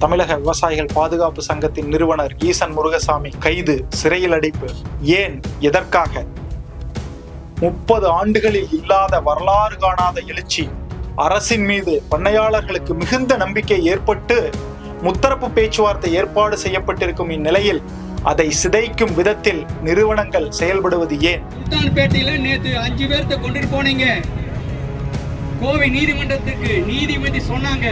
தமிழக விவசாயிகள் பாதுகாப்பு சங்கத்தின் நிறுவனர் ஈசன் முருகசாமி கைது, சிறையில் அடைப்பு. ஏன், எதற்காக? 30 ஆண்டுகளில் இல்லாத வரலாறு காணாத எழுச்சி. அரசின் மீது பண்ணையாளர்களுக்கு மிகுந்த நம்பிக்கை ஏற்பட்டு முத்தரப்பு பேச்சுவார்த்தை ஏற்பாடு செய்யப்பட்டிருக்கும் இந்நிலையில் அதை சிதைக்கும் விதத்தில் நிறுவனங்கள் செயல்படுவது ஏன்? சுல்தான்பேட்டையில நேற்று 5 பேர்த்த கொண்டு போனீங்க. கோவை நீதிமன்றத்துக்கு நீதிபதி சொன்னாங்க,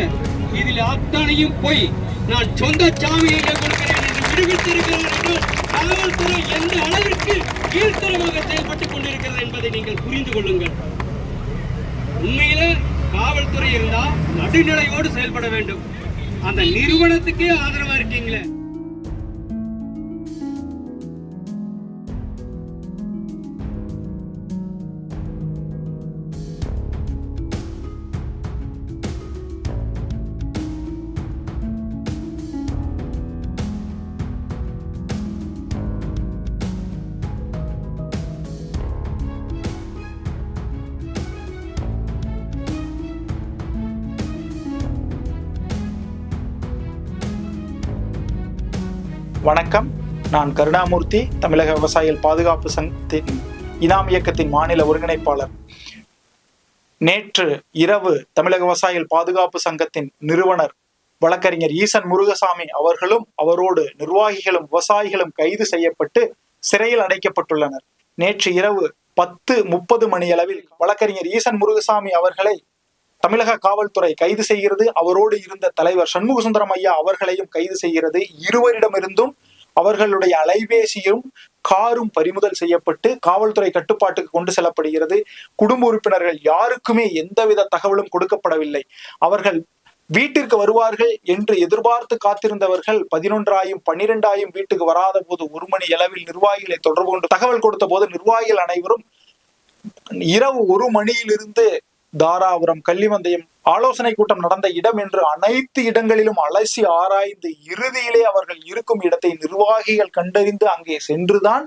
இதில் அத்தனையும் போய் நான் சொந்த சாமியை கொடுக்கிறேன் என்று விடுவித்திருக்கிறேன் என்று காவல்துறை எந்த அளவிற்கு கீழ்த்தரமாக செயல்பட்டுக் கொண்டிருக்கிறது என்பதை நீங்கள் புரிந்து கொள்ளுங்கள். உண்மையில காவல்துறை இருந்தால் நடுநிலையோடு செயல்பட வேண்டும். அந்த நிறுவனத்துக்கே ஆதரவா இருக்கீங்களே. வணக்கம், நான் கருணாமூர்த்தி, தமிழக விவசாயிகள் பாதுகாப்பு சங்கத்தின் இனாம் இயக்கத்தின் மாநில ஒருங்கிணைப்பாளர். நேற்று இரவு தமிழக விவசாயிகள் பாதுகாப்பு சங்கத்தின் நிறுவனர் வழக்கறிஞர் ஈசன் முருகசாமி அவர்களும் அவரோடு நிர்வாகிகளும் விவசாயிகளும் கைது செய்யப்பட்டு சிறையில் அடைக்கப்பட்டுள்ளனர். நேற்று இரவு 10:30 மணியளவில் வழக்கறிஞர் ஈசன் முருகசாமி அவர்களை தமிழக காவல்துறை கைது செய்கிறது. அவரோடு இருந்த தலைவர் சண்முகசுந்தரம் ஐயா அவர்களையும் கைது செய்கிறது. இருவரிடமிருந்தும் அவர்களுடைய அலைபேசியும் காரும் பறிமுதல் செய்யப்பட்டு காவல்துறை கட்டுப்பாட்டுக்கு கொண்டு செல்லப்படுகிறது. குடும்ப உறுப்பினர்கள் யாருக்குமே எந்தவித தகவலும் கொடுக்கப்படவில்லை. அவர்கள் வீட்டிற்கு வருவார்கள் என்று எதிர்பார்த்து காத்திருந்தவர்கள் 11ஆயும் 12ஆயும் வீட்டுக்கு வராத போது 1 மணி அளவில் நிர்வாகிகளை தொடர்பு கொண்டு தகவல் கொடுத்த போது நிர்வாகிகள் அனைவரும் இரவு 1 மணியிலிருந்து தாராபுரம், கள்ளிவந்தயம் ஆலோசனை கூட்டம் நடந்த இடம் என்று அனைத்து இடங்களிலும் அலசி ஆராய்ந்து இறுதியிலே அவர்கள் இருக்கும் இடத்தை நிர்வாகிகள் கண்டறிந்து அங்கே சென்றுதான்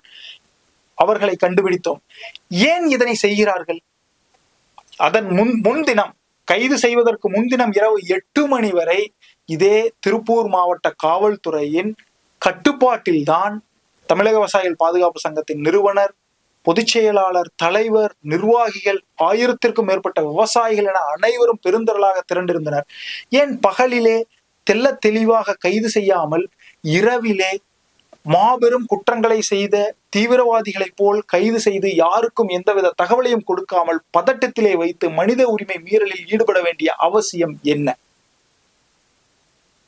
அவர்களை கண்டுபிடித்தோம். ஏன் இதனை செய்கிறார்கள்? அதன் முன்தினம், கைது செய்வதற்கு முன்தினம் இரவு 8 மணி வரை இதே திருப்பூர் மாவட்ட காவல்துறையின் கட்டுப்பாட்டில்தான் தமிழக விவசாயிகள் பாதுகாப்பு சங்கத்தின் நிறுவனர், பொதுச் செயலாளர், தலைவர், நிர்வாகிகள், 1000த்திற்கும் மேற்பட்ட விவசாயிகள் என அனைவரும் பெருந்திரளாக திரண்டிருந்தனர். ஏன் பகலிலே தெல்ல தெளிவாக கைது செய்யாமல் இரவிலே மாபெரும் குற்றங்களை செய்த தீவிரவாதிகளைப் போல் கைது செய்து யாருக்கும் எந்தவித தகவலையும் கொடுக்காமல் பதட்டத்திலே வைத்து மனித உரிமை மீறலில் ஈடுபட வேண்டிய அவசியம் என்ன?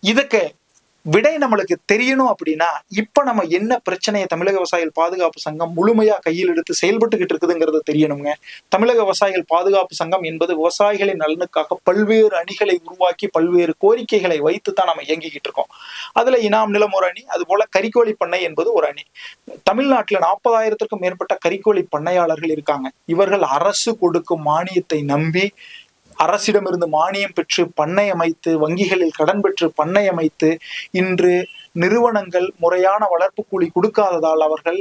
இதுக்கு விடை நம்மளுக்கு தெரியணும். அப்படின்னா இப்ப நம்ம என்ன பிரச்சனையை தமிழக விவசாயிகள் பாதுகாப்பு சங்கம் முழுமையா கையில் எடுத்து செயல்பட்டுக்கிட்டு இருக்குதுங்கிறது தெரியணுங்க. தமிழக விவசாயிகள் பாதுகாப்பு சங்கம் என்பது விவசாயிகளின் நலனுக்காக பல்வேறு அணிகளை உருவாக்கி பல்வேறு கோரிக்கைகளை வைத்து தான் நம்ம இயங்கிக்கிட்டு இருக்கோம். அதுல இனாம் நிலம் ஒரு அணி, அது போல கறிக்கோழி பண்ணை என்பது ஒரு அணி. தமிழ்நாட்டுல 40,000த்திற்கும் மேற்பட்ட கறிக்கோழி பண்ணையாளர்கள் இருக்காங்க. இவர்கள் அரசு கொடுக்கும் மானியத்தை நம்பி அரசிடமிருந்து மானியம் பெற்று பண்ணை அமைத்து, வங்கிகளில் கடன் பெற்று பண்ணை அமைத்து, இன்று நிறுவனங்கள் முறையான வளர்ப்பு கூலி கொடுக்காததால் அவர்கள்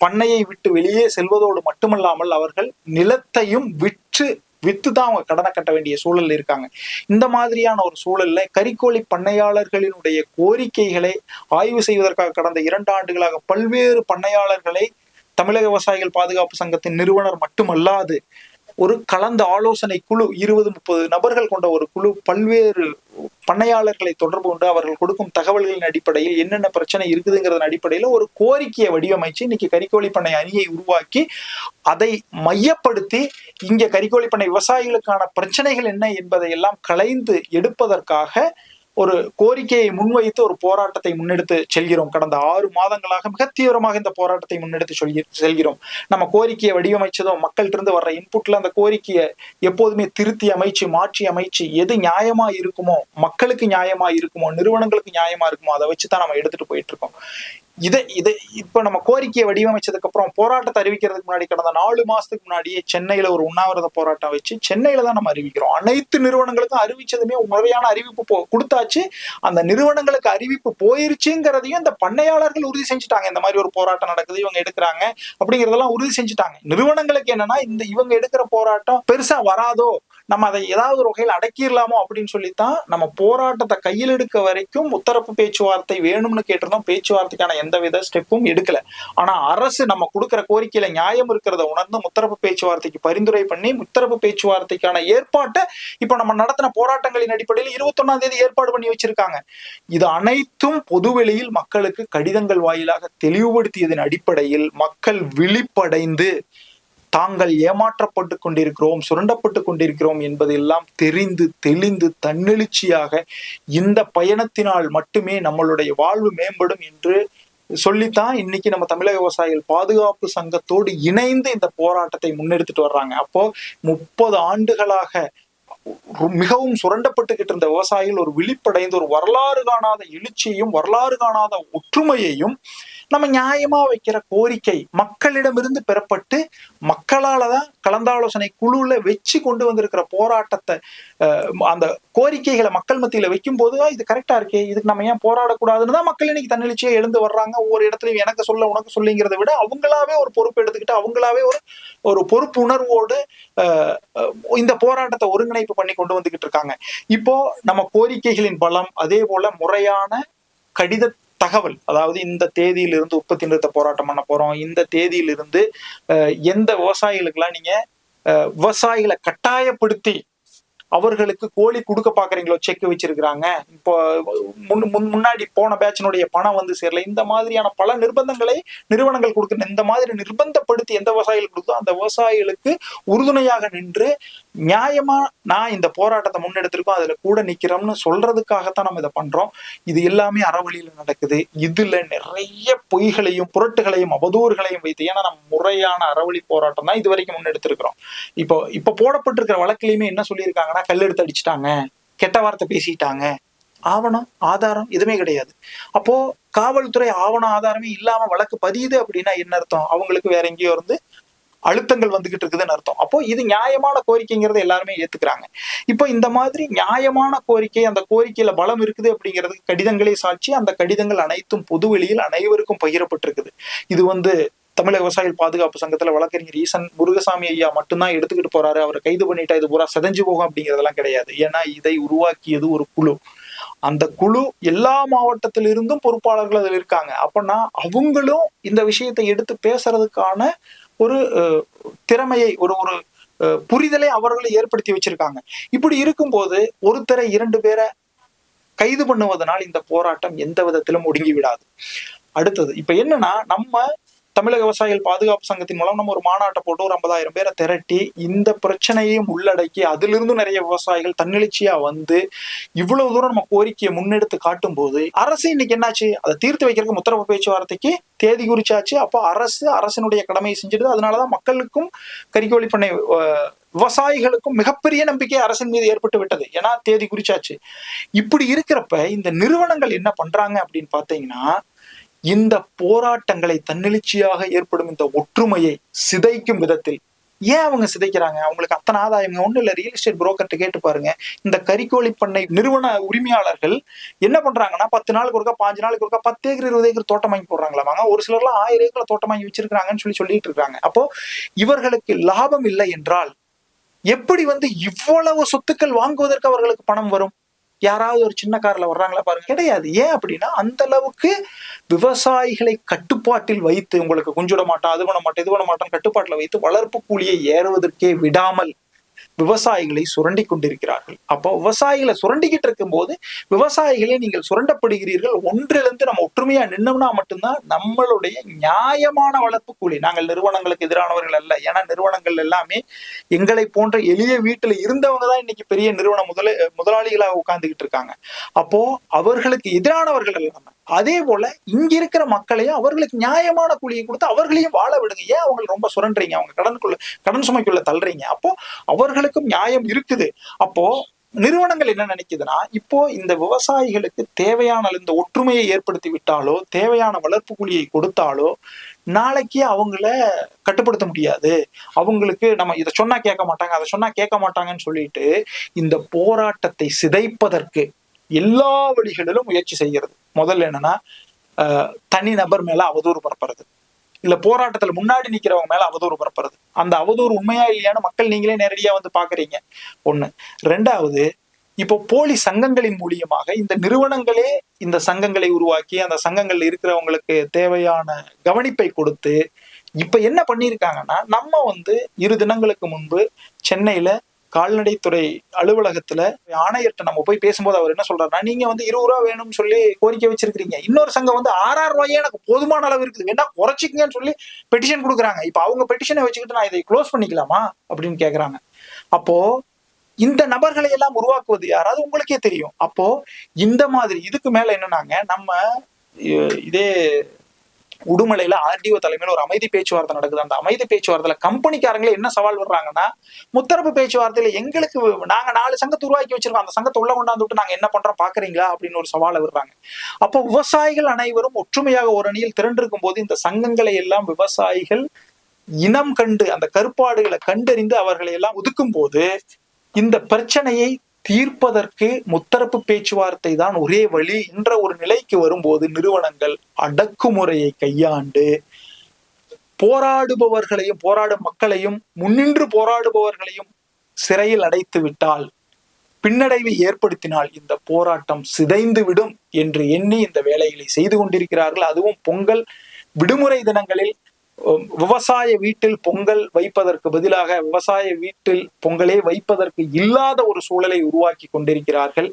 பண்ணையை விட்டு வெளியே செல்வதோடு மட்டுமல்லாமல் அவர்கள் நிலத்தையும் வித்துதான் அவங்க கடனை கட்ட வேண்டிய சூழல் இருக்காங்க. இந்த மாதிரியான ஒரு சூழல்ல கறிக்கோழி பண்ணையாளர்களினுடைய கோரிக்கைகளை ஆய்வு செய்வதற்காக கடந்த 2 ஆண்டுகளாக பல்வேறு பண்ணையாளர்களை தமிழக விவசாயிகள் பாதுகாப்பு சங்கத்தின் நிறுவனர் மட்டுமல்லாது ஒரு கலந்த ஆலோசனை குழு, 20-30 நபர்கள் கொண்ட ஒரு குழு பல்வேறு பண்ணையாளர்களை தொடர்பு கொண்டு அவர்கள் கொடுக்கும் தகவல்களின் அடிப்படையில் என்னென்ன பிரச்சனை இருக்குதுங்கிறதன் அடிப்படையில ஒரு கோரிக்கையை வடிவமைச்சு இன்னைக்கு கறிக்கோழி பண்ணை அணியை உருவாக்கி அதை மையப்படுத்தி இங்க கறிக்கோழி பண்ணை விவசாயிகளுக்கான பிரச்சனைகள் என்ன என்பதை எல்லாம் களைந்து எடுப்பதற்காக ஒரு கோரிக்கையை முன்வைத்து ஒரு போராட்டத்தை முன்னெடுத்து செல்கிறோம். கடந்த 6 மாதங்களாக மிக தீவிரமாக இந்த போராட்டத்தை முன்னெடுத்து செல்கிறோம். நம்ம கோரிக்கையை வடிவமைச்சதும் மக்கள்கிட்ட இருந்து வர்ற இன்புட்ல அந்த கோரிக்கையை எப்போதுமே திருத்தி அமைச்சு, மாற்றி அமைச்சு, எது நியாயமா இருக்குமோ, மக்களுக்கு நியாயமா இருக்குமோ, நிறுவனங்களுக்கு நியாயமா இருக்குமோ அதை வச்சுதான் நம்ம எடுத்துட்டு போயிட்டு இருக்கோம். இப்ப நம்ம கோரிக்கையை வடிவமைச்சதுக்கு அப்புறம் போராட்டத்தை அறிவிக்கிறதுக்கு முன்னாடி கடந்த 4 மாசத்துக்கு முன்னாடியே சென்னையில ஒரு உண்ணாவிரத போராட்டம் வச்சு சென்னையில தான் நம்ம அறிவிக்கிறோம். அனைத்து நிறுவனங்களுக்கும் அறிவிச்சதுமே முறையான அறிவிப்பு கொடுத்தாச்சு. அந்த நிறுவனங்களுக்கு அறிவிப்பு போயிருச்சுங்கிறதையும் இந்த பண்ணையாளர்கள் உறுதி செஞ்சுட்டாங்க. இந்த மாதிரி ஒரு போராட்டம் நடக்குது, இவங்க எடுக்கிறாங்க அப்படிங்கறதெல்லாம் உறுதி செஞ்சுட்டாங்க. நிறுவனங்களுக்கு என்னன்னா இவங்க எடுக்கிற போராட்டம் பெருசா வராதோ, நம்ம அதை ஏதாவது ஒரு வகையில் அடக்கிடலாமோ அப்படின்னு சொல்லித்தான் நம்ம போராட்டத்தை கையில் எடுக்க வரைக்கும் முத்தரப்பு பேச்சுவார்த்தை வேணும்னு கேட்டிருந்தோம். பேச்சுவார்த்தைக்கான எந்தவித ஸ்டெப்பும் எடுக்கல. ஆனா அரசு நம்ம கொடுக்கிற கோரிக்கையில நியாயம் இருக்கிறத உணர்ந்து முத்தரப்பு பேச்சுவார்த்தைக்கு பரிந்துரை பண்ணி முத்தரப்பு பேச்சுவார்த்தைக்கான ஏற்பாட்டை இப்ப நம்ம நடத்தின போராட்டங்களின் அடிப்படையில் 21ஆம் தேதி ஏற்பாடு பண்ணி வச்சிருக்காங்க. இது அனைத்தும் பொதுவெளியில் மக்களுக்கு கடிதங்கள் வாயிலாக தெளிவுபடுத்தியதன் அடிப்படையில் மக்கள் விழிப்படைந்து தாங்கள் ஏமாற்றப்பட்டு கொண்டிருக்கிறோம், சுரண்டப்பட்டு கொண்டிருக்கிறோம் என்பதெல்லாம் தெரிந்து தெளிந்து தன்னெழுச்சியாக இந்த பயணத்தினால் மட்டுமே நம்மளுடைய வாழ்வு மேம்படும் என்று சொல்லித்தான் இன்னைக்கு நம்ம தமிழக விவசாயிகள் பாதுகாப்பு சங்கத்தோடு இணைந்து இந்த போராட்டத்தை முன்னெடுத்துட்டு வர்றாங்க. அப்போ 30 ஆண்டுகளாக மிகவும் சுரண்டப்பட்டுக்கிட்டு இருந்த விவசாயிகள் ஒரு விழிப்படைந்து ஒரு வரலாறு காணாத எழுச்சியையும் வரலாறு காணாத ஒற்றுமையையும் நம்ம நியாயமா வைக்கிற கோரிக்கை மக்களிடமிருந்து பெறப்பட்டு மக்களாலதான் கலந்தாலோசனை குழுல வச்சு கொண்டு வந்திருக்கிற போராட்டத்தை அந்த கோரிக்கைகளை மக்கள் மத்தியில வைக்கும் போது இது கரெக்டா இருக்கே, இதுக்கு நம்ம ஏன் போராடக்கூடாதுன்னு தான் மக்கள் இன்னைக்கு தன்னெழுச்சியா எழுந்து வர்றாங்க. ஒவ்வொரு இடத்துலயும் எனக்கு சொல்ல உனக்கு சொல்லிங்கிறத விட அவங்களாவே ஒரு பொறுப்பு எடுத்துக்கிட்டு அவங்களாவே ஒரு பொறுப்பு உணர்வோடு இந்த போராட்டத்தை ஒருங்கிணைப்பு பண்ணி கொண்டு வந்துகிட்டு இருக்காங்க. இப்போ நம்ம கோரிக்கைகளின் பலம், அதே போல முறையான கடித தகவல், அதாவது இந்த தேதியிலிருந்து உற்பத்தி நிறுத்த போராட்டம் பண்ண போறோம், இந்த தேதியிலிருந்து எந்த விவசாயிகளுக்கெல்லாம் நீங்க விவசாயிகளை கட்டாயப்படுத்தி அவர்களுக்கு கோழி கொடுக்க பாக்குறீங்களோ செக் வச்சிருக்கிறாங்க, இப்போ முன்னாடி போன பேட்சினுடைய பணம் வந்து சேரல, இந்த மாதிரியான பல நிர்பந்தங்களை நிறுவனங்கள் கொடுக்குற இந்த மாதிரி நிர்பந்தப்படுத்தி எந்த விவசாயிகள் கொடுத்தோ அந்த விவசாயிகளுக்கு உறுதுணையாக நின்று நியாயமா நான் இந்த போராட்டத்தை முன்னெடுத்திருக்கோம், அதுல கூட நிக்கிறோம்னு சொல்றதுக்காகத்தான் நம்ம இதை பண்றோம். இது எல்லாமே அறவழியில நடக்குது. இதுல நிறைய பொய்களையும் புரட்டுகளையும் அவதூறுகளையும் வைத்து, ஏன்னா நம்ம முறையான அறவழி போராட்டம் தான் இது வரைக்கும் முன்னெடுத்திருக்கிறோம். இப்போ போடப்பட்டிருக்கிற வழக்கிலையுமே என்ன சொல்லியிருக்காங்கன்னா, கல்லெடுத்து அடிச்சுட்டாங்க, கெட்ட வார்த்தை பேசிட்டாங்க, ஆவணம் ஆதாரம் எதுவுமே கிடையாது. அப்போ காவல்துறை ஆவணம் ஆதாரமே இல்லாம வழக்கு பதியுது அப்படின்னா என்ன அர்த்தம்? அவங்களுக்கு வேற எங்கேயோ இருந்து அழுத்தங்கள் வந்துகிட்டு இருக்குதுன்னு அர்த்தம். அப்போ இது நியாயமான கோரிக்கைங்கிறத எல்லாருமே ஏத்துக்கிறாங்க. இப்போ இந்த மாதிரி நியாயமான கோரிக்கை, அந்த கோரிக்கையில பலம் இருக்குது அப்படிங்கிறதுக்கு கடிதங்களே சாட்சி. அந்த கடிதங்கள் அனைத்தும் பொதுவெளியில் அனைவருக்கும் பகிரப்பட்டிருக்குது. இது தமிழக விவசாயிகள் பாதுகாப்பு சங்கத்துல வழக்கறிஞர் ஈசன் முருகசாமி ஐயா மட்டும்தான் எடுத்துக்கிட்டு போறாரு, அவரை கைது பண்ணிட்டா இது பூரா செதஞ்சு போகும் அப்படிங்கிறதெல்லாம் கிடையாது. ஏன்னா இதை உருவாக்கியது ஒரு குழு. அந்த குழு எல்லா மாவட்டத்திலிருந்தும் பொறுப்பாளர்கள் அதில் இருக்காங்க. அப்பனா அவங்களும் இந்த விஷயத்தை எடுத்து பேசுறதுக்கான ஒரு திறமையை ஒரு புரிதலை அவர்களை ஏற்படுத்தி வச்சிருக்காங்க. இப்படி இருக்கும்போது ஒருத்தரை 2 பேரை கைது பண்ணுவதனால் இந்த போராட்டம் எந்த விதத்திலும் ஒடுங்கி விடாது. அடுத்தது இப்ப என்னன்னா, நம்ம தமிழக விவசாயிகள் பாதுகாப்பு சங்கத்தின் மூலம் நம்ம ஒரு மாநாட்டை போட்டு ஒரு 50,000 பேரை திரட்டி இந்த பிரச்சனையையும் உள்ளடக்கி அதிலிருந்து நிறைய விவசாயிகள் தன்னெழுச்சியா வந்து இவ்வளவு தூரம் நம்ம கோரிக்கையை முன்னெடுத்து காட்டும் போது அரசு இன்னைக்கு என்னாச்சு, அதை தீர்த்து வைக்கிறதுக்கு முத்தரப்பு பேச்சுவார்த்தைக்கு தேதி குறிச்சாச்சு. அப்போ அரசினுடைய கடமையை செஞ்சுடுது. அதனாலதான் மக்களுக்கும் கறிக்கோழி பண்ணை விவசாயிகளுக்கும் மிகப்பெரிய நம்பிக்கை அரசின் மீது ஏற்பட்டு விட்டது. ஏன்னா தேதி குறிச்சாச்சு. இப்படி இருக்கிறப்ப இந்த நிறுவனங்கள் என்ன பண்றாங்க அப்படின்னு பாத்தீங்கன்னா, இந்த போராட்டங்களை தன்னெழுச்சியாக ஏற்படும் இந்த ஒற்றுமையை சிதைக்கும் விதத்தில் ஏன் அவங்க சிதைக்கிறாங்க? அவங்களுக்கு அத்தனை ஆதாயம் ஒண்ணு இல்ல. ரியல் எஸ்டேட் புரோக்கர்ட்ட கேட்டு பாருங்க. இந்த கறிக்கோழி பண்ணை நிறுவன உரிமையாளர்கள் என்ன பண்றாங்கன்னா, 10 நாளுக்கு ஒருக்கா 5 நாளுக்கு ஒருக்கா 10 ஏக்கர் 20 ஏக்கர் தோட்டம் வாங்கி போடுறாங்களாமாங்க. ஒரு சிலர்லாம் 1000 ஏக்கர்ல தோட்டம் வாங்கி வச்சிருக்காங்கன்னு சொல்லிட்டு இருக்காங்க. அப்போ இவர்களுக்கு லாபம் இல்லை என்றால் எப்படி இவ்வளவு சொத்துக்கள் வாங்குவதற்கு அவர்களுக்கு பணம் வரும்? யாராவது ஒரு சின்ன கார்ல வர்றாங்களா பாருங்க, கிடையாது. ஏன் அப்படின்னா அந்த அளவுக்கு விவசாயிகளை கட்டுப்பாட்டில் வைத்து, உங்களுக்கு குஞ்சுட மாட்டோம், அது பண்ண மாட்டோம், இது பண்ண மாட்டோம், கட்டுப்பாட்டில் வைத்து வளர்ப்பு கூலியை ஏறுவதற்கே விடாமல் விவசாயிகளை சுரண்டி கொண்டிருக்கிறார்கள். அப்போ விவசாயிகளை சுரண்டிக்கிட்டு இருக்கும் போது விவசாயிகளே நீங்கள் சுரண்டப்படுகிறீர்கள். ஒன்றிலிருந்து நம்ம ஒற்றுமையா நின்னோம்னா மட்டும்தான் நம்மளுடைய நியாயமான வளர்ப்பு கூலி. நாங்கள் நிறுவனங்களுக்கு எதிரானவர்கள் அல்ல. ஏன்னா நிறுவனங்கள் எல்லாமே எங்களை போன்ற எளிய வீட்டுல இருந்தவங்க தான் இன்னைக்கு பெரிய நிறுவன முதலாளிகளாக உட்கார்ந்துகிட்டு இருக்காங்க. அப்போ அவர்களுக்கு எதிரானவர்கள் அல்ல. அதே போல இங்க இருக்கிற மக்களையும் அவர்களுக்கு நியாயமான கூலியை கொடுத்து அவர்களையும் வாழ விடுங்க. ஏன் அவங்க ரொம்ப சுரண்டுறீங்க? அவங்க கடன் சுமைக்குள்ள தள்ளுறீங்க. அப்போ அவர்களுக்கும் நியாயம் இருக்குது. அப்போ நிறுவனங்கள் என்ன நினைக்குதுன்னா, இப்போ இந்த விவசாயிகளுக்கு தேவையான இந்த ஒற்றுமையை ஏற்படுத்தி விட்டாலோ, தேவையான வளர்ப்பு கூலியை கொடுத்தாலோ நாளைக்கு அவங்கள கட்டுப்படுத்த முடியாது. அவங்களுக்கு நம்ம இதை சொன்னா கேட்க மாட்டாங்க, அதை சொன்னா கேட்க மாட்டாங்கன்னு சொல்லிட்டு இந்த போராட்டத்தை சிதைப்பதற்கு எல்லா வழிகளிலும் முயற்சி செய்கிறது. முதல்ல என்னன்னா, தனி நபர் மேல அவதூறு பரப்புறது. இல்ல போராட்டத்துல முன்னாடி நிக்கிறவங்க மேல அவதூறு பரப்புறது. அந்த அவதூறு உண்மையா இல்லையான்னு மக்கள் நீங்களே நேரடியா வந்து பாக்குறீங்க. ஒண்ணு. ரெண்டாவது, இப்போ போலி சங்கங்களின் மூலியமாக இந்த நிறுவனங்களே இந்த சங்கங்களை உருவாக்கி அந்த சங்கங்கள்ல இருக்கிறவங்களுக்கு தேவையான கவனிப்பை கொடுத்து இப்ப என்ன பண்ணிருக்காங்கன்னா, நம்ம வந்து 2 தினங்களுக்கு முன்பு சென்னையில கால்நடைத்துறை அலுவலகத்துல ஆணையர்கிட்ட நம்ம போய் பேசும்போது அவர் என்ன சொல்றாருன்னா, நீங்க வந்து 20 ரூபா வேணும்னு சொல்லி கோரிக்கை வச்சிருக்கீங்க, இன்னொரு சங்கம் வந்து 6,000 ரூபாயே எனக்கு போதுமான அளவு இருக்குது, வேணா குறைச்சிக்கங்கன்னு சொல்லி பெட்டிஷன் கொடுக்குறாங்க. இப்ப அவங்க பெட்டிஷனை வச்சுக்கிட்டு நான் இதை க்ளோஸ் பண்ணிக்கலாமா அப்படின்னு கேக்குறாங்க. அப்போ இந்த நபர்களை எல்லாம் உருவாக்குவது யாராவது உங்களுக்கே தெரியும். அப்போ இந்த மாதிரி இதுக்கு மேல என்னன்னாங்க, நம்ம இதே உடுமலையில ஆர்டிஓ தலைமையில ஒரு அமைதி பேச்சுவார்த்தை நடக்குது. அந்த அமைதி பேச்சுவார்த்தையில கம்பெனிக்காரங்களே என்ன சவால் விடுறாங்கன்னா, முத்தரப்பு பேச்சுவார்த்தையில எங்களுக்கு நாங்க 4 சங்கத்தை உருவாக்கி வச்சிருக்கோம், அந்த சங்கத்தை உள்ள கொண்டாந்து விட்டு நாங்க என்ன பண்றோம் பாக்குறீங்களா அப்படின்னு ஒரு சவாலை விடுறாங்க. அப்போ விவசாயிகள் அனைவரும் ஒற்றுமையாக ஒரு அணியில் திரண்டிருக்கும் போது இந்த சங்கங்களை எல்லாம் விவசாயிகள் இனம் கண்டு அந்த கருப்பாடுகளை கண்டறிந்து அவர்களை எல்லாம் ஒதுக்கும் போது இந்த பிரச்சனையை தீர்ப்பதற்கு முத்தரப்பு பேச்சுவார்த்தை தான் ஒரே வழி என்ற ஒரு நிலைக்கு வரும்போது நிறுவனங்கள் அடக்குமுறையை கையாண்டு போராடுபவர்களையும் போராடும் மக்களையும் முன்னின்று போராடுபவர்களையும் சிறையில் அடைத்து விட்டால், பின்னடைவை ஏற்படுத்தினால் இந்த போராட்டம் சிதைந்து விடும் என்று எண்ணி இந்த வேலைகளை செய்து கொண்டிருக்கிறார்கள். அதுவும் பொங்கல் விடுமுறை தினங்களில் விவசாய வீட்டில் பொங்கல் வைப்பதற்கு பதிலாக விவசாய வீட்டில் பொங்கலே வைப்பதற்கு இல்லாத ஒரு சூழலை உருவாக்கி கொண்டிருக்கிறார்கள்.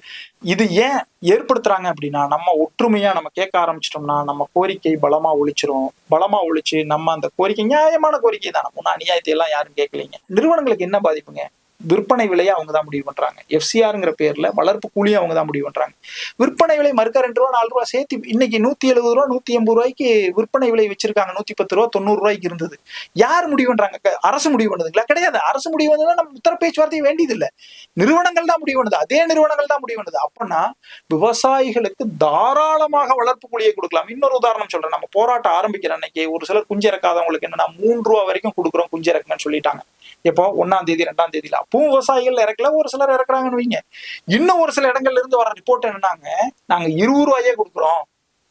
இது ஏன் ஏற்படுத்துறாங்க அப்படின்னா, நம்ம ஒற்றுமையா நம்ம கேட்க ஆரம்பிச்சிட்டோம்னா நம்ம கோரிக்கை பலமா ஒழிச்சு நம்ம அந்த கோரிக்கை நியாயமான கோரிக்கை தான், நம்ம அநியாயத்தை எல்லாம் யாரும் கேட்கலைங்க. நிறுவனங்களுக்கு என்ன பாதிப்புங்க? விற்பனை விலையை அவங்க தான் முடிவு பண்றாங்க. எஃப்சிஆர்ங்கிற பேர்ல வளர்ப்பு கூலியும் அவங்க தான் முடிவு பண்றாங்க. விற்பனை விலை மறுக்க 2 ரூபா 4 ரூபா சேர்த்து இன்னைக்கு 170 ரூபா 180 ரூபாய்க்கு விற்பனை விலை வச்சிருக்காங்க. 110 ரூபா 90 ரூபாய்க்கு இருந்தது. யார் முடிவு பண்றாங்க? அரசு முடிவு பண்ணதுங்களா? கிடையாது. அரசு முடிவு பண்ணதுன்னா நம்ம உத்தர பேச்சுவார்த்தை வேண்டியது இல்லை, நிறுவனங்கள் தான் முடிவு பண்ணுது. அதே நிறுவனங்கள் தான் முடிவு பண்ணுது. அப்படின்னா விவசாயிகளுக்கு தாராளமாக வளர்ப்பு கூலியை கொடுக்கலாம். இன்னொரு உதாரணம் சொல்றேன். நம்ம போராட்டம் ஆரம்பிக்கிற அன்னைக்கு ஒரு சிலர் குஞ்சிறக்காதவங்களுக்கு என்னன்னா 3 ரூபா வரைக்கும் கொடுக்குறோம் குஞ்சிறக்குங்கன்னு சொல்லிட்டாங்க. எப்போ 1ஆம் தேதி 2ஆம் தேதியில அப்பவும் விவசாயிகள் இறக்கல, ஒரு சிலர் இறக்குறாங்கன்னு வைங்க. இன்னும் ஒரு சில இடங்கள்ல இருந்து வர ரிப்போர்ட் என்னன்னாங்க, நாங்க 20 ரூபாயே கொடுக்குறோம்,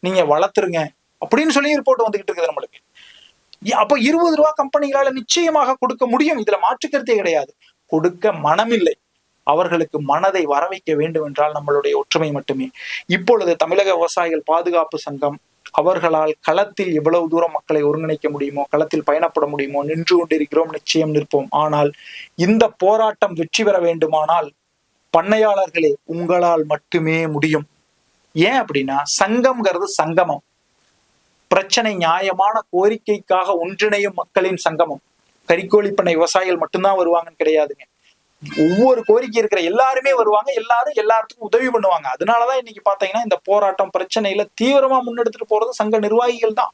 நீங்க வளர்த்துருங்க அப்படின்னு சொல்லி ரிப்போர்ட் வந்துகிட்டு இருக்குது நம்மளுக்கு. அப்ப 20 ரூபா கம்பெனிகளால நிச்சயமாக கொடுக்க முடியும், இதுல மாற்றுக்கருத்தே கிடையாது. கொடுக்க மனமில்லை. அவர்களுக்கு மனதை வர வைக்க வேண்டும் என்றால் நம்மளுடைய ஒற்றுமை மட்டுமே. இப்பொழுது தமிழக விவசாயிகள் பாதுகாப்பு சங்கம் அவர்களால் களத்தில் எவ்வளவு தூரம் மக்களை ஒருங்கிணைக்க முடியுமோ, களத்தில் பயணப்பட முடியுமோ நின்று கொண்டிருக்கிறோம், நிச்சயம் நிற்போம். ஆனால் இந்த போராட்டம் வெற்றி பெற வேண்டுமானால் பண்ணையாளர்களே உங்களால் மட்டுமே முடியும். ஏன் அப்படின்னா சங்கம்ங்கிறது சங்கமம், பிரச்சனை நியாயமான கோரிக்கைக்காக ஒன்றிணையும் மக்களின் சங்கமம். கறிக்கோழி பண்ணை விவசாயிகள் மட்டும்தான் வருவாங்கன்னு கிடையாதுங்க. ஒவ்வொரு கோரிக்கை இருக்கிற எல்லாருமே வருவாங்க, எல்லாரும் எல்லாத்துக்கும் உதவி பண்ணுவாங்க. அதனாலதான் இன்னைக்கு பாத்தீங்கன்னா இந்த போராட்டம் பிரச்சனையில தீவிரமா முன்னெடுத்துட்டு போறது சங்க நிர்வாகிகள் தான்.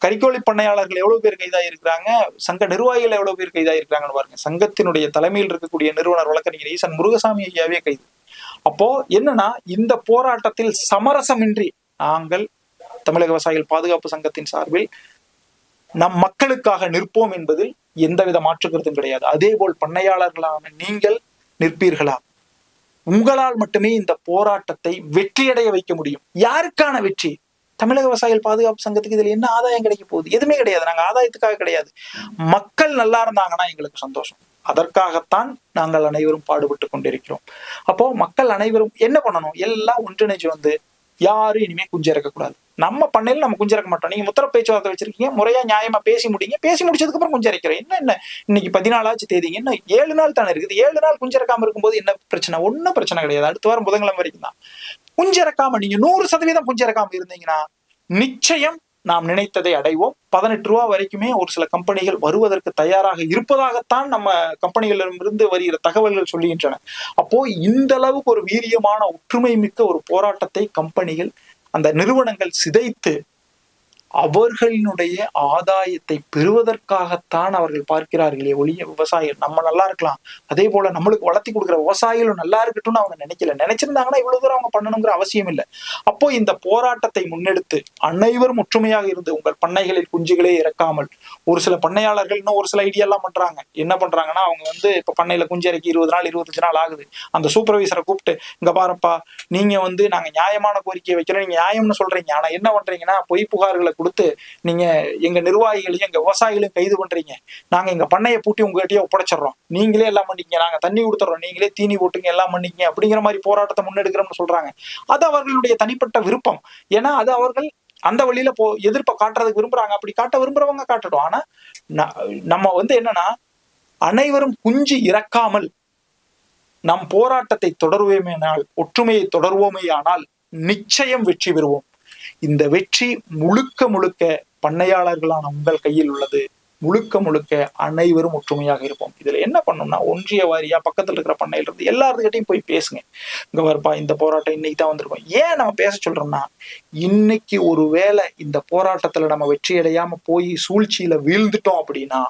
கறிக்கோழி பண்ணையாளர்கள் எவ்வளவு பேர் கைதாயிருக்கிறாங்க, சங்க நிர்வாகிகள் எவ்வளவு பேர் கைதாயிருக்கிறாங்கன்னு பாருங்க. சங்கத்தினுடைய தலைமையில் இருக்கக்கூடிய நிறுவனர் வழக்கறிஞர் ஈசன் முருகசாமி ஐயாவே கைது. அப்போ என்னன்னா இந்த போராட்டத்தில் சமரசமின்றி நாங்கள் தமிழக விவசாயிகள் பாதுகாப்பு சங்கத்தின் சார்பில் நம் மக்களுக்காக நிற்போம் என்பதில் எந்தவித மாற்று கருத்தும் கிடையாது. அதே போல் பண்ணையாளர்களான நீங்கள் நிற்பீர்களா? உங்களால் மட்டுமே இந்த போராட்டத்தை வெற்றியடைய வைக்க முடியும். யாருக்கான வெற்றி? தமிழக விவசாயிகள் பாதுகாப்பு சங்கத்துக்கு இதுல என்ன ஆதாயம் கிடைக்க போகுது? எதுவுமே கிடையாது. நாங்க ஆதாயத்துக்காக கிடையாது. மக்கள் நல்லா இருந்தாங்கன்னா எங்களுக்கு சந்தோஷம். அதற்காகத்தான் நாங்கள் அனைவரும் பாடுபட்டு கொண்டிருக்கிறோம். அப்போ மக்கள் அனைவரும் என்ன பண்ணணும்? எல்லாம் ஒன்றிணைச்சு வந்து யாரும் இனிமே குஞ்சிறக்க கூடாது. நம்ம பண்ணையில நம்ம குஞ்சிறக்க மாட்டோம். நீங்க முத்திர பேச்சுவார்த்தை வச்சிருக்கீங்க, முறையா நியாயமா பேசி முடிங்க. பேசி முடிச்சதுக்கு அப்புறம் குஞ்சிறக்கிறோம். என்ன இன்னைக்கு 14ஆச்சு தேதிங்க, இன்னும் 7 நாள் தானே இருக்குது. 7 நாள் குஞ்சிறக்காம இருக்கும்போது என்ன பிரச்சனை? ஒன்னும் பிரச்சனை கிடையாது. அடுத்த வாரம் புதன்கிழமை வரைக்கும் தான். குஞ்சிறக்காம நீங்க 100% குஞ்சிறக்காம இருந்தீங்கன்னா நிச்சயம் நாம் நினைத்ததை அடைவோம். 18 ரூபா வரைக்குமே ஒரு சில கம்பெனிகள் வருவதற்கு தயாராக இருப்பதாகத்தான் நம்ம கம்பெனிகளிடமிருந்து வருகிற தகவல்கள் சொல்லுகின்றன. அப்போ இந்த அளவுக்கு ஒரு வீரியமான ஒற்றுமை மிக்க ஒரு போராட்டத்தை கம்பெனிகள் அந்த நிறுவனங்கள் சிதைத்து அவர்களினுடைய ஆதாயத்தை பெறுவதற்காகத்தான் அவர்கள் பார்க்கிறார்களே ஒழிய விவசாயிகள் நம்ம நல்லா இருக்கலாம், அதே போல நம்மளுக்கு வளர்த்தி கொடுக்குற விவசாயிகளும் நல்லா இருக்கட்டும்னு அவங்க நினைக்கல. நினைச்சிருந்தாங்கன்னா இவ்வளவு தூரம் அவங்க பண்ணணுங்கிற அவசியம் இல்லை. அப்போ இந்த போராட்டத்தை முன்னெடுத்து அனைவரும் ஒற்றுமையாக இருந்து உங்கள் பண்ணைகளில் குஞ்சுகளே இறக்காமல், ஒரு சில பண்ணையாளர்கள் இன்னும் ஒரு சில ஐடியா எல்லாம் பண்றாங்க. என்ன பண்றாங்கன்னா, அவங்க வந்து இப்ப பண்ணையில குஞ்சு இறக்கி 20 நாள் 25 நாள் ஆகுது. அந்த சூப்பர்வைசரை கூப்பிட்டு, இங்க பாருப்பா, நீங்க வந்து நாங்க நியாயமான கோரிக்கையை வைக்கிறோம், நீங்க நியாயம்னு சொல்றீங்க, ஆனா என்ன பண்றீங்கன்னா பொய் புகார்களை கொடுத்து நீங்க எங்க நிர்வாகிகளையும் எங்க விவசாயிகளையும் கைது பண்றீங்க, நாங்க எங்க பண்ணையை பூட்டி உங்ககிட்டயே ஒப்படைச்சிடறோம், நீங்களே எல்லாம் பண்ணிக்கங்க, நாங்க தண்ணி கொடுத்துறோம், நீங்களே தீனி போட்டுங்க, எல்லாம் பண்ணிக்கங்க அப்படிங்கிற மாதிரி போராட்டத்தை முன்னெடுக்கிறோம்னு சொல்றாங்க. அது அவர்களுடைய தனிப்பட்ட விருப்பம். ஏன்னா அது அவர்கள் அந்த வழியில எதிர்ப்பை காட்டுறதுக்கு விரும்புறாங்க. அப்படி காட்ட விரும்புறவங்க காட்டட்டும். ஆனா நம்ம என்னன்னா, அனைவரும் குஞ்சு இறக்காமல் நம் போராட்டத்தை தொடர்வோமேனால், ஒற்றுமையை தொடர்வோமேயானால் நிச்சயம் வெற்றி பெறுவோம். இந்த வெற்றி முழுக்க முழுக்க பண்ணையாளர்களான உங்கள் கையில் உள்ளது. முழுக்க முழுக்க அனைவரும் ஒற்றுமையாக இருப்போம். இதுல என்ன பண்ணணும்னா, ஒன்றிய வாரியா பக்கத்துல இருக்கிற பண்ணையில இருந்து எல்லாருக்கிட்டையும் போய் பேசுங்க. இங்க வரப்பா, இந்த போராட்டம் இன்னைக்கு தான் வந்திருக்கோம். ஏன் நம்ம பேச சொல்றோம்னா, இன்னைக்கு ஒருவேளை இந்த போராட்டத்துல நம்ம வெற்றி அடையாம போய் சூழ்ச்சியில வீழ்ந்துட்டோம் அப்படின்னா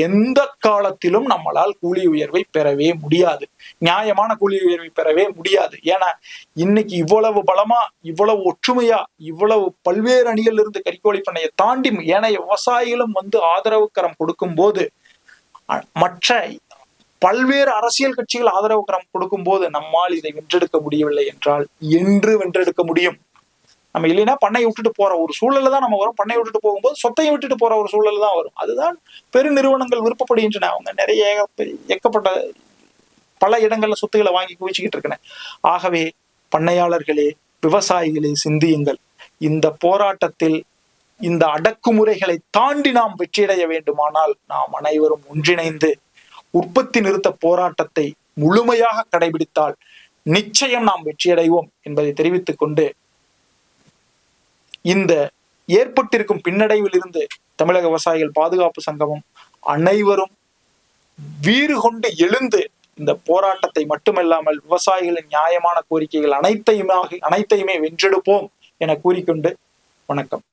எந்த காலத்திலும் நம்மளால் கூலி உயர்வை பெறவே முடியாது, நியாயமான கூலி உயர்வை பெறவே முடியாது. ஏன்னா இன்னைக்கு இவ்வளவு பலமா, இவ்வளவு ஒற்றுமையா, இவ்வளவு பல்வேறு அணிகள் இருந்து கறிக்கோழி பண்ணையை தாண்டி ஏனைய விவசாயிகளும் ஆதரவு கரம் கொடுக்கும் போது, மற்ற பல்வேறு அரசியல் கட்சிகள் ஆதரவு கரம் கொடுக்கும் போது நம்மால் இதை வென்றெடுக்க முடியவில்லை என்றால் என்று வென்றெடுக்க முடியும்? நம்ம இல்லைன்னா பண்ணையை விட்டுட்டு போற ஒரு சூழல்ல தான் நம்ம வரும். பண்ணையை விட்டுட்டு போகும்போது சொத்தையை விட்டுட்டு போற ஒரு சூழல் தான் வரும். அதுதான் பெருநிறுவனங்கள் விருப்பப்படுகின்றன. அவங்க நிறைய ஏகப்பட்ட பல இடங்கள்ல சொத்துக்களை வாங்கி குவிச்சுக்கிட்டு இருக்கேன். ஆகவே பண்ணையாளர்களே, விவசாயிகளே, சிந்தியுங்கள். இந்த போராட்டத்தில் இந்த அடக்குமுறைகளை தாண்டி நாம் வெற்றியடைய வேண்டுமானால் நாம் அனைவரும் ஒன்றிணைந்து உற்பத்தி நிறுத்த போராட்டத்தை முழுமையாக கடைபிடித்தால் நிச்சயம் நாம் வெற்றியடைவோம் என்பதை தெரிவித்துக் கொண்டு, இந்த ஏற்பட்டிருக்கும் பின்னடைவில் இருந்து தமிழக விவசாயிகள் பாதுகாப்பு சங்கமும் அனைவரும் வீறு கொண்டு எழுந்து இந்த போராட்டத்தை மட்டுமல்லாமல் விவசாயிகளின் நியாயமான கோரிக்கைகள் அனைத்தையுமே வென்றெடுப்போம் என கூறிக்கொண்டு வணக்கம்.